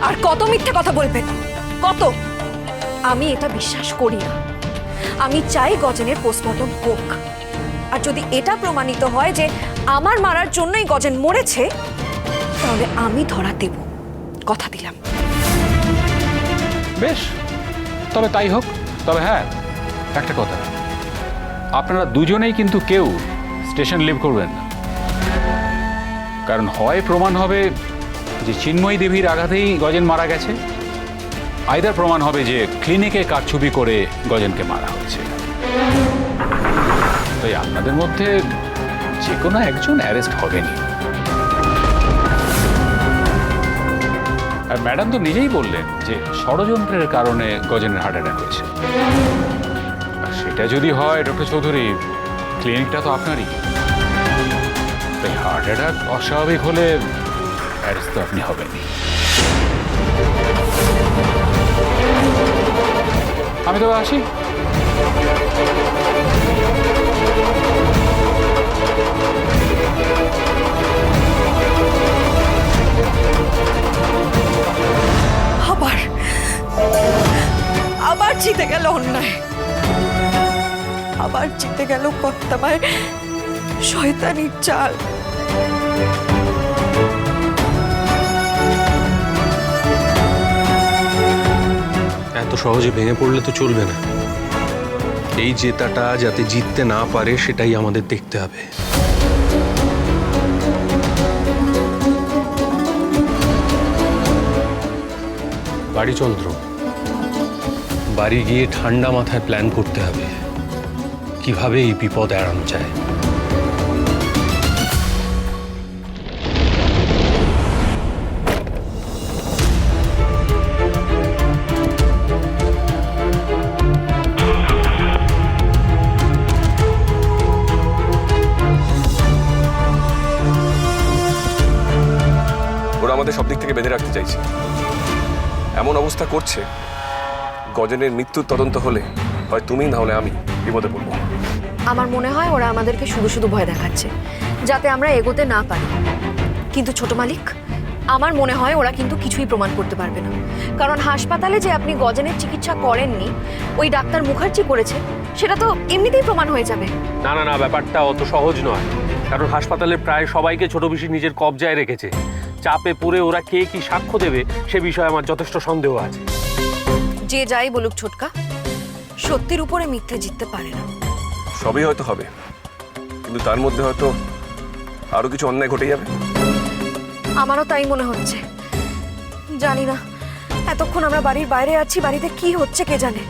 আর কত মিথ্যে কথা বলবেন, কত? আমি এটা বিশ্বাস করি না। আমি চাই গজেনের পোস্টমর্টম হোক, আর যদি এটা প্রমাণিত হয় যে আমার মারার জন্যই গজেন মরেছে, তাহলে আমি ধরা দেব, কথা দিলাম। বেশ, তবে তাই হোক। তবে হ্যাঁ, একটা কথা, আপনারা দুজনেই কিন্তু কেউ স্টেশন লিভ করবেন না। কারণ হয় প্রমাণ হবে যে চিন্ময়ী দেবীর আঘাতেই গজেন মারা গেছে, আইদার প্রমাণ হবে যে ক্লিনিকে কারচুপি করে গজেনকে মারা হয়েছে। তাই আপনাদের মধ্যে যে কোনো একজন অ্যারেস্ট হবেনি। আর ম্যাডাম তো নিজেই বললেন যে ষড়যন্ত্রের কারণে গজেনের হার্ট অ্যাটাক হয়েছে। আর সেটা যদি হয় ডক্টর চৌধুরী, ক্লিনিকটা তো আপনারই, তাই হার্ট অ্যাটাক অস্বাভাবিক হলে অ্যারেস্ট তো আপনি হবেনই। আমি তবে আসি। আবার আবার জিতে গেল অন্যায়, আবার জিতে গেল কর্তামায় শয়তানির চাল। এত সহজে ভেঙে পড়লে তো চলবে না। এই জেতাটা যাতে জিততে না পারে সেটাই আমাদের দেখতে হবে। বাড়ি চল ধ্রুব, বাড়ি গিয়ে ঠান্ডা মাথায় প্ল্যান করতে হবে কিভাবে এই বিপদ এড়ানো যায়। ওরা আমাদের সব দিক থেকে বেঁধে রাখতে চাইছে, এমন অবস্থা করছে গজেনের মৃত্যুর তদন্ত হলে হয় তুমি না হলে আমি বিপদে পড়ব। আমার মনে হয় ওরা আমাদেরকে শুধু শুধু ভয় দেখাচ্ছে যাতে আমরা এগোতে না পারি। কিন্তু ছোট মালিক, আমার মনে হয় ওরা কিন্তু কিছুই প্রমাণ করতে পারবে না, কারণ হাসপাতালে যে আপনি গজেনের চিকিৎসা করেননি, ওই ডাক্তার মুখার্জি করেছে, সেটা তো এমনিতেই প্রমাণ হয়ে যাবে। না না না, ব্যাপারটা অত সহজ নয়। কারণ হাসপাতালে প্রায় সবাইকে ছোট পিসি নিজের কবজায় রেখেছে। চাপে পড়ে ওরা কে কি সাক্ষ্য দেবে সে বিষয়ে আমার যথেষ্ট সন্দেহ আছে। যে যাই বলুক ছোটকা, সত্যির উপরে মিথ্যে জিততে পারে না। সবই হয়তো হবে, কিন্তু তার মধ্যে হয়তো আরো কিছু অন্যায় ঘটে যাবে। আমারও তাই মনে হচ্ছে। জানি না, এতক্ষণ আমরা বাড়ির বাইরে আছি, বাড়িতে কি হচ্ছে কে জানে।